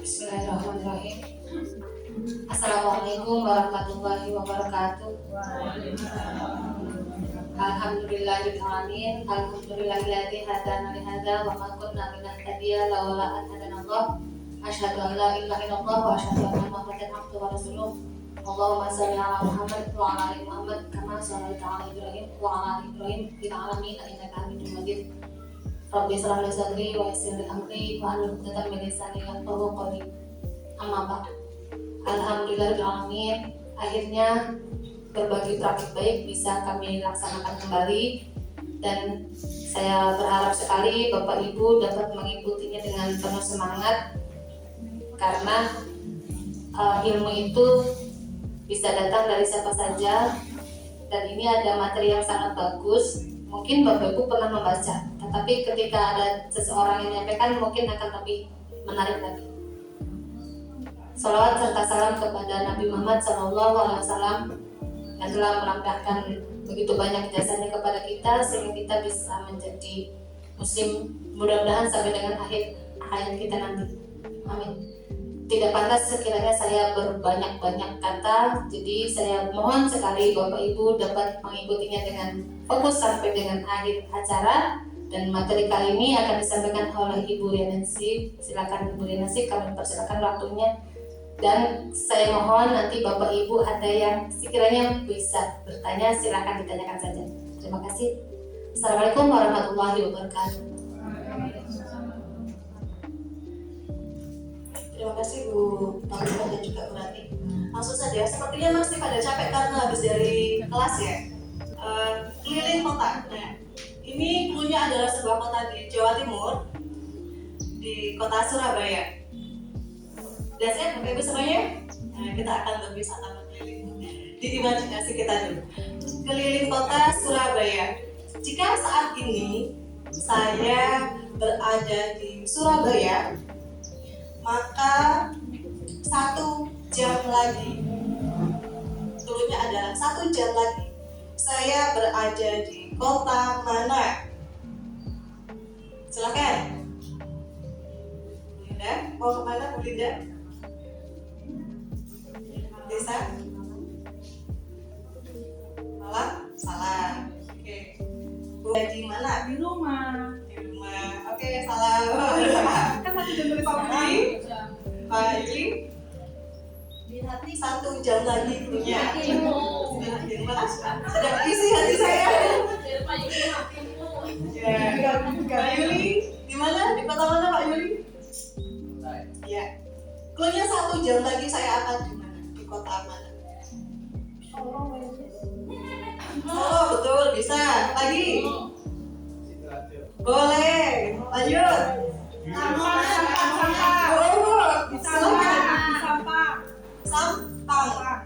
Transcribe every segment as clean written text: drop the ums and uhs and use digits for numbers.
Bismillahirrahmanirrahim. Assalamualaikum warahmatullahi wabarakatuh. Alhamdulillahirabbil alamin. Alhamdulillahilladzi hadana li hadza wa ma kunna linahtadiya laula an hadanallah. Asyhadu an la ilaha illallah wa asyhadu anna Muhammadan abduhu wa rasuluh. Allahumma shalli ala Muhammad wa ala ali Muhammad kama shallaita ala Ibrahim wa ala ali Ibrahim fil alamin innaka Hamidum Majid. Rabbi shrah li sadri wa yassir li amri wa hlul 'uqdatam min lisani yafqahu qawli. Amma ba'd. Alhamdulillahirabbil alamin. Akhirnya berbagi praktik baik bisa kami laksanakan kembali, dan saya berharap sekali Bapak Ibu dapat mengikutinya dengan penuh semangat, karena ilmu itu bisa datang dari siapa saja, dan ini ada materi yang sangat bagus. Mungkin Bapak Ibu pernah membaca, tetapi ketika ada seseorang yang menyampaikan mungkin akan lebih menarik lagi. Salawat serta salam kepada Nabi Muhammad SAW yang telah melampirkan begitu banyak jasanya kepada kita sehingga kita bisa menjadi muslim mudah-mudahan sampai dengan akhir hayat kita nanti. Amin. Tidak pantas sekiranya saya berbanyak-banyak kata, jadi saya mohon sekali Bapak Ibu dapat mengikutinya dengan fokus sampai dengan akhir acara. Dan materi kali ini akan disampaikan oleh Ibu Rianasi. Silakan Ibu Rianasi, kami persilakan waktunya. Dan saya mohon nanti Bapak Ibu ada yang sekiranya bisa bertanya, silakan ditanyakan saja. Terima kasih. Assalamualaikum warahmatullahi wabarakatuh. Terima kasih Bu Tauhid dan juga Bu Rati. Langsung saja, sepertinya masih pada capek karena habis dari kelas ya. Keliling kota. Nah, ini clue-nya adalah sebuah kota di Jawa Timur, di kota Surabaya. Udah siap Bapak Ibu semuanya? Nah, kita akan berwisata berkeliling di imajinasi kita dulu. Keliling kota Surabaya. Jika saat ini saya berada di Surabaya, maka 1 jam lagi, clue-nya adalah 1 jam lagi, saya berada di kota mana? Silakan. Bu Linda, mau kemana Bu Linda? Desa? Malang? Salah. Oke. Bu di mana? Di rumah. Di rumah. Oke, salah. Kan 1 jam dari Pak Yuli? Pak Yuli? Di hati 1 jam lagi punya. hatimu. Di rumah sedang isi hati saya. Pak Yuli hatimu. Ya. Pak Yuli, di mana? Di kota mana Pak Yuli? Ya. Clue-nya 1 jam lagi saya akan di mana? Di kota mana? Oh, betul, bisa. Lagi? Boleh. Lanjut. Sampang.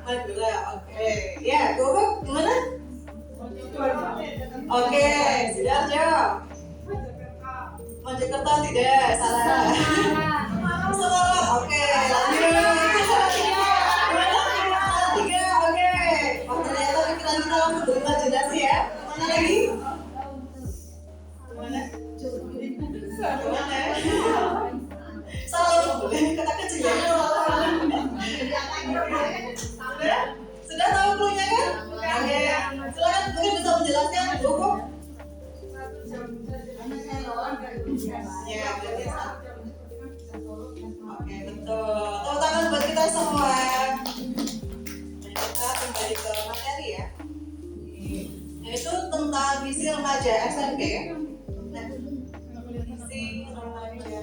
Madura. Oke. Ya, Gogo gimana? Oke, Sidoarjo. Mojokerto tidak, salah. Semarang. Oke, lanjut. Tiga, oke. Oh, ternyata pikiran kita langsung berimajinasi ya. Mana lagi? Mana? Mana? Salah boleh kata kecil ya. Sudah tahu clue-nya kan? Oke. Silakan mungkin bisa menjelaskan Gogo. Ya, biasa. Oke, betul. Tepuk tangan buat kita semua. Kita kembali ke materi ya. Yaitu tentang visi remaja SMP. Nah, visi remaja.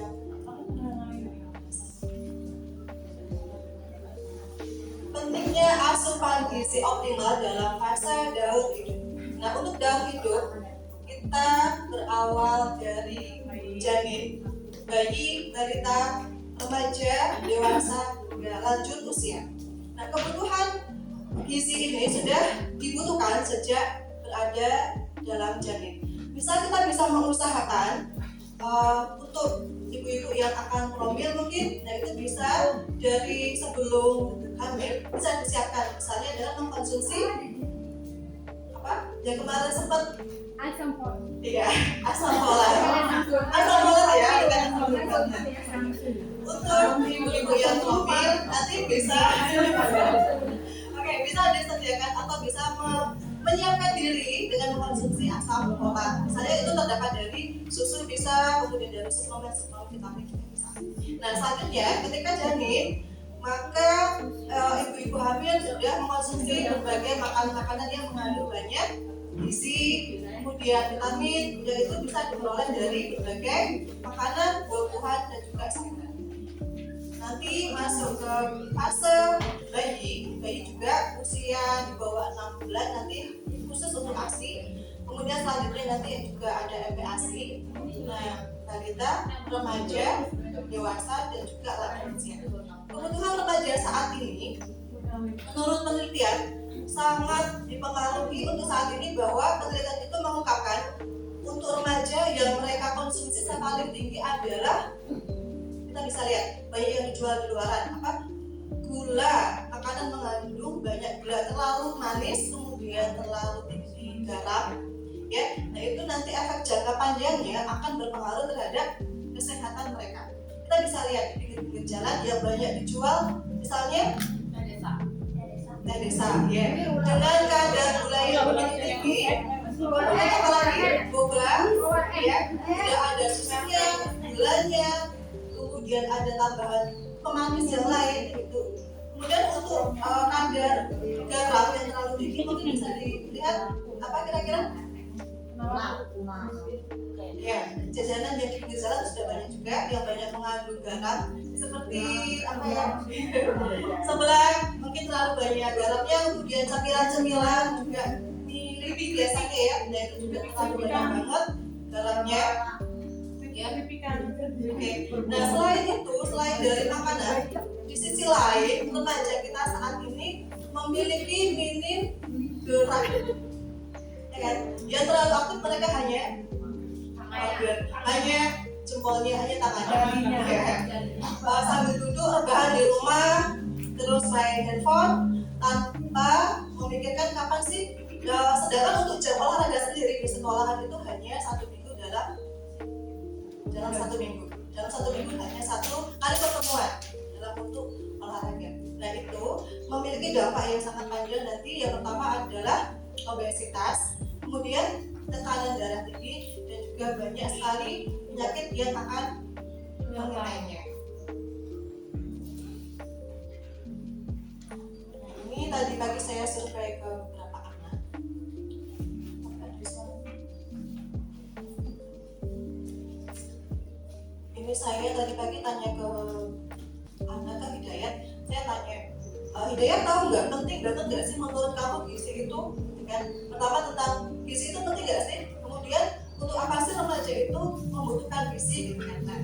Pentingnya asupan gizi optimal dalam fase daur hidup. Nah, untuk daur hidup kita berawal dari janin, bayi, balita, remaja, dewasa, hingga lanjut usia. Nah, kebutuhan gizi ini sudah dibutuhkan sejak berada dalam janin. Misal kita bisa mengusahakan untuk ibu-ibu yang akan promil mungkin, nah itu bisa dari sebelum hamil bisa disiapkan, misalnya dalam mengkonsumsi apa yang kemarin sempat asam folat. Iya, asam folat. Asam folat ya, bukan asam folat. Untuk ibu-ibu ibu yang ngomil nanti bisa oke, bisa disediakan atau bisa menyiapkan diri dengan mengkonsumsi asam folat. Misalnya itu terdapat dari susu bisa, kemudian dari suplemen vitamin juga bisa. Nah selanjutnya ketika janin, maka ibu-ibu hamil sudah mengkonsumsi berbagai makanan-makanan yang mengandung banyak gizi, kemudian vitamin, yaitu bisa diperoleh dari berbagai makanan, buah-buahan dan juga sayuran. Nanti masuk ke fase bayi juga usia di bawah 6 bulan nanti khusus untuk ASI. Kemudian selanjutnya nanti juga ada MPASI. Nah, balita, remaja, dewasa dan juga lansia. Kebutuhan remaja saat ini menurut penelitian sangat dipengaruhi untuk saat ini bahwa penelitian itu mengungkapkan untuk remaja yang mereka konsumsi yang paling tinggi adalah kita bisa lihat banyak yang dijual di luaran gula, makanan mengandung banyak gula, terlalu manis, kemudian terlalu tinggi garam ya. Nah itu nanti efek jangka panjangnya akan berpengaruh terhadap kesehatan mereka. Kita bisa lihat di pinggir jalan yang banyak dijual misalnya teh desa ya, dengan kadar gula yang begitu tinggi, kemudian apalagi boba ya, tidak ada susunya, gulanya, kemudian ada tambahan pemanis yang lain gitu. Kemudian untuk kadar garam yang terlalu tinggi mungkin bisa dilihat apa kira-kira? Ya, jajanan yang di pinggir jalan sudah banyak juga yang banyak mengandung garam seperti apa ya? Sebelah mungkin terlalu banyak garamnya, kemudian cemilan-cemilan juga lebih biasanya ya, dan itu juga terlalu banyak banget garamnya. Ya. Oke. Nah selain itu, selain dari makanan, di sisi lain remaja kita saat ini memiliki minim gerak, ya kan? Yang terlalu aktif mereka hanya jempolnya, hanya tangannya, ya. Sambil duduk rebahan di rumah, terus main handphone tanpa memikirkan kapan sih. Sedangkan untuk jam olahraga sendiri di sekolahan itu hanya dalam satu minggu hanya satu kali pertemuan dalam untuk olahraga. Nah itu memiliki dampak yang sangat panjang nanti. Yang pertama adalah obesitas, kemudian tekanan darah tinggi dan juga banyak sekali penyakit yang akan mengenainya. Nah, ini tadi pagi saya survei ke beberapa anak. Ini saya tadi pagi tanya ke anak ke Hidayat, saya tanya, Hidayat tahu nggak penting banget nggak sih menurut kamu gizi itu? Kan pertama tentang gizi itu penting nggak sih? Kemudian untuk apa sih remaja itu membutuhkan gizi gitu kan? Nah,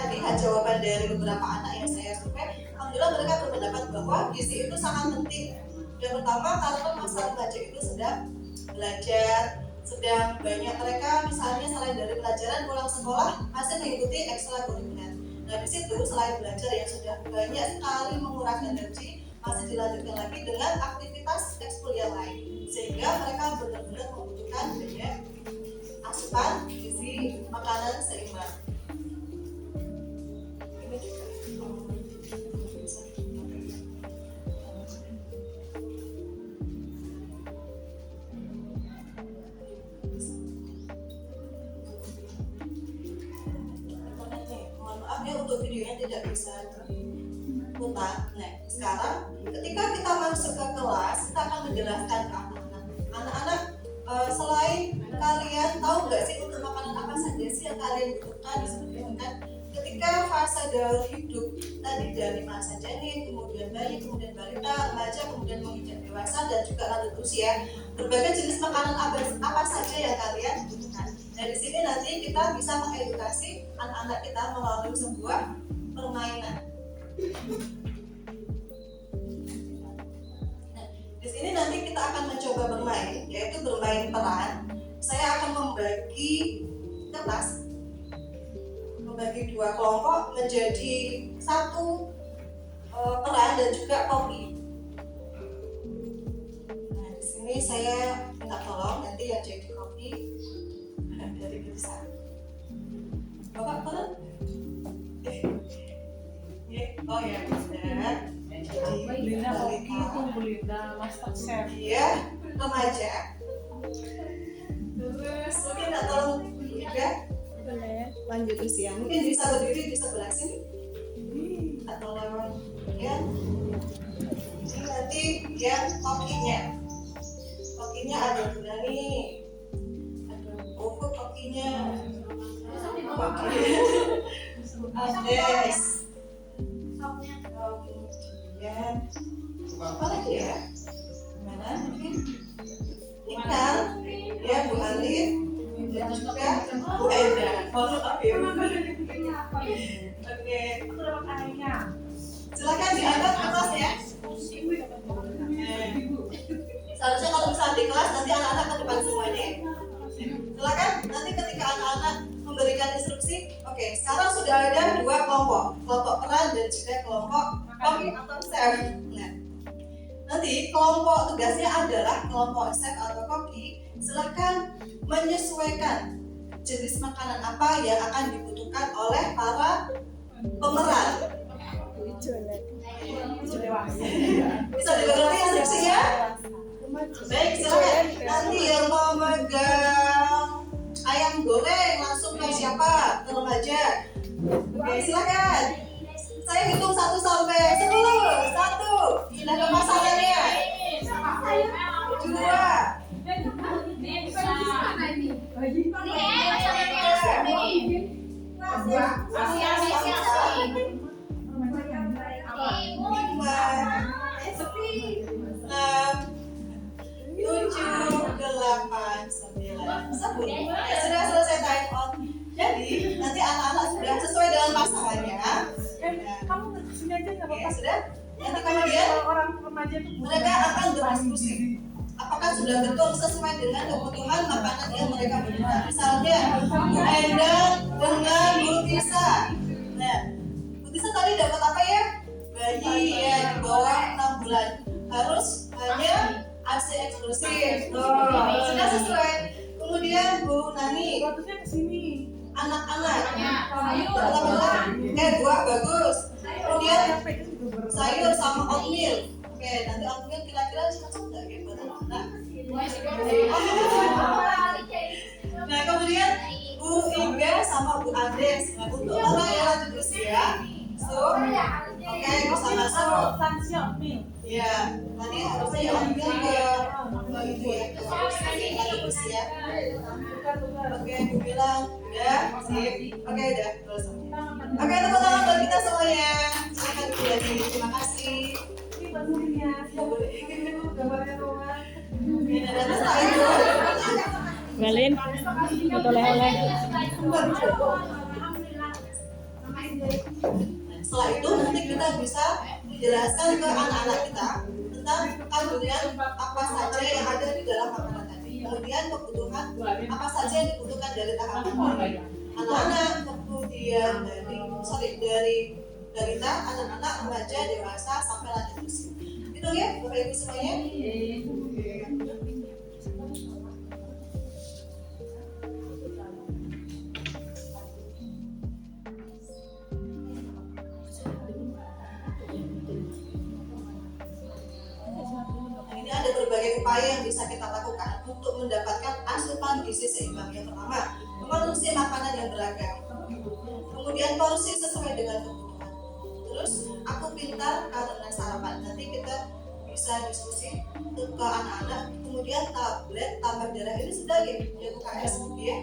tadi jawaban dari beberapa anak yang saya survei, alhamdulillah mereka berpendapat bahwa gizi itu sangat penting. Yang pertama karena masa remaja itu sedang belajar, sedang banyak mereka misalnya selain dari pelajaran pulang sekolah masih mengikuti ekstrakurikuler. Nah di situ selain belajar yang sudah banyak sekali menguras energi, masih dilanjutkan lagi dengan aktivitas ekskul yang lain, sehingga mereka benar-benar membutuhkan banyak asupan gizi makanan seimbang. Ini juga untuk videonya tidak bisa diputar. Nah, sekarang ketika kita masuk ke kelas, kita akan menjelaskan ke anak-anak. Selain kalian tahu nggak sih untuk makanan apa saja sih yang kalian butuhkan disebutkan ketika fase daur hidup tadi dari masa janin, kemudian bayi, kemudian balita, remaja, kemudian menginjak dewasa dan juga lanjut usia. Berbagai jenis makanan apa saja yang kalian butuhkan. Nah di sini nanti kita bisa mengedukasi anak-anak kita melalui sebuah permainan. Nah, di sini nanti kita akan mencoba bermain, yaitu bermain peran. Saya akan membagi kertas, membagi dua kelompok menjadi satu peran dan juga kopi. Nah di sini saya minta tolong nanti yang jadi kopi dari Bisa. Bapak peran? Oh ya benar. Jadi Belinda Hoki itu Belinda Master Chef. iya remaja. Terus mungkin nggak tolong juga lanjut usia. Mungkin bisa berdiri di sebelah sini atau ya. Ini nanti yang kokinya. Kokinya ada gula nih. Ada bubuk kokinya. Ades. Kemudian apa lagi ya? Mana mungkin? Ikan, ya Bu Alif, dan juga Bu Eda. Oke. Oke. Silakan diangkat ke kelas ya. Seharusnya kalau misalnya di kelas nanti anak-anak ke depan semuanya. Silakan nanti ketika anak-anak memberikan instruksi. Oke, sekarang sudah ada dua kelompok peran dan juga kelompok koki atau chef. Nah, nanti kelompok tugasnya adalah kelompok chef atau koki. Silakan menyesuaikan jenis makanan apa yang akan dibutuhkan oleh para pemeran. Bisa dimengerti instruksinya? Baik, silakan. Nanti yang mau megang ayam goreng langsung ke siapa? Ke remaja. Oke, silakan. Saya hitung 1 sampai 10. 1. Sudah ke pasangannya. 2. Sudah selesai time out. Jadi nanti anak-anak sudah sesuai dengan pasangannya. Kamu kesini aja nggak apa-apa. Sudah. Nanti kemudian Orang remaja itu mereka akan berdiskusi apakah sudah betul sesuai dengan kebutuhan makanan yang mereka butuhkan. Misalnya Bu Endang dengan Bu Tisa. Nah, Bu Tisa tadi dapat apa ya? Bayi ya di bawah 6 bulan. Harus hanya ASI eksklusif. Sudah sesuai. Kemudian Bu Nani, batusnya kesini. anak-anak. Buah bagus. Kemudian sayur sama oatmeal. Oke, nanti oatmeal kira-kira cocok nggak ya buat anak-anak? Nah, kemudian Bu Inga sama Bu Ades. Nah, untuk orang yang lanjut usia, oke, bisa masuk. Ya, nanti harusnya ya oatmeal ke itu ya, ke lanjut usia. Oke, Bu bilang udah, sip. Oke, udah, terus. Oke, tepuk tangan buat kita semuanya. Silakan Bu Lani, terima kasih. Galin, betul oleh. Setelah itu nanti kita bisa menjelaskan ke anak-anak kita tentang kandungan apa saja yang ada di dalam makanan tadi. Kemudian kebutuhan apa saja yang dibutuhkan dari tahapan anak-anak, kemudian dari balita, anak-anak, remaja, dewasa sampai lanjut usia. Gitu ya, Bapak Ibu semuanya. Ini ada berbagai upaya yang bisa kita lakukan untuk mendapatkan asupan gizi seimbang. Yang pertama, mengonsumsi makanan yang beragam. Kemudian porsi sesuai dengan kebutuhan. Terus aku pintar karena sarapan. Nanti kita bisa diskusi ke anak-anak. Kemudian tablet tambah darah ini sudah ya UKS ya.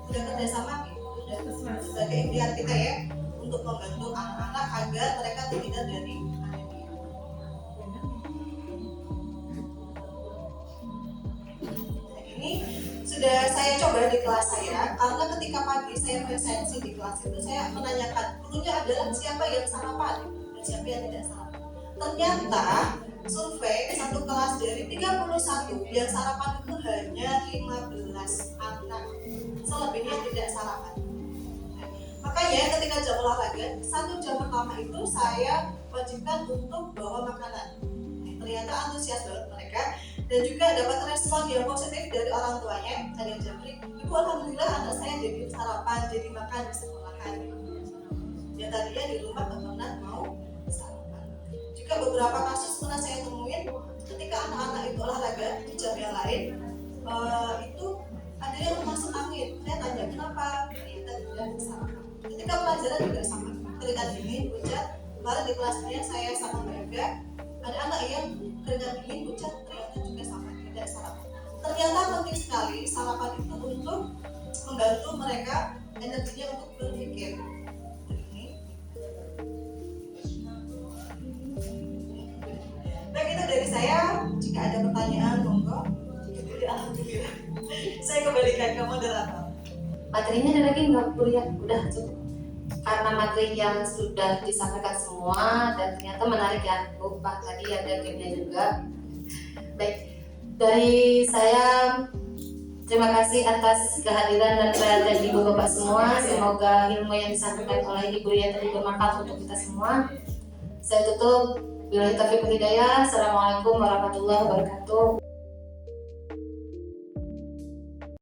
Sudah kerjasama gitu. Sudah sebagai ikhtiar kita ya untuk membantu anak-anak agar mereka terhindar dari anemia. Nah, ini sudah saya coba di kelas saya, karena ketika pagi saya presensi di kelas itu saya menanyakan gurunya adalah siapa yang sarapan dan siapa yang tidak sarapan. Ternyata survei satu kelas dari 31 yang sarapan itu hanya 15 anak, selebihnya tidak sarapan. Nah, makanya ketika jam olahraga 1 jam pertama itu saya wajibkan untuk bawa makanan. Ternyata antusias banget mereka dan juga dapat respon yang positif dari orang tuanya. Ada yang jawab, Ibu alhamdulillah anak saya jadi sarapan, jadi makan di sekolahan. Ya tadinya di rumah nggak pernah mau beberapa kasus pernah saya temuin ketika anak-anak itu olahraga di jam yang lain, itu ada yang masuk angin. Saya tanya kenapa, ternyata tidak sama. Ketika pelajaran juga sama, keringat dingin, hujan. Kemarin di kelasnya saya sama Mbak Ega, ada anak yang keringat dingin, hujan, ternyata juga sama, tidak sarapan. Ternyata penting sekali sarapan itu untuk membantu mereka energinya untuk berpikir. Baik, itu dari saya. Jika ada pertanyaan, monggo. Alhamdulillah. Saya kembalikan ke moderator. Materinya ada lagi nggak, Bu ya? Udah cukup. Karena materi yang sudah disampaikan semua dan ternyata menarik ya, Bu Pak, tadi ada gamenya juga. Baik, dari saya terima kasih atas kehadiran dan perhatian Ibu Bapak semua. Semoga ilmu yang disampaikan oleh Ibu Ria tadi bermanfaat untuk kita semua. Saya tutup. Billahi taufiq wal hidayah. Assalamualaikum warahmatullahi wabarakatuh.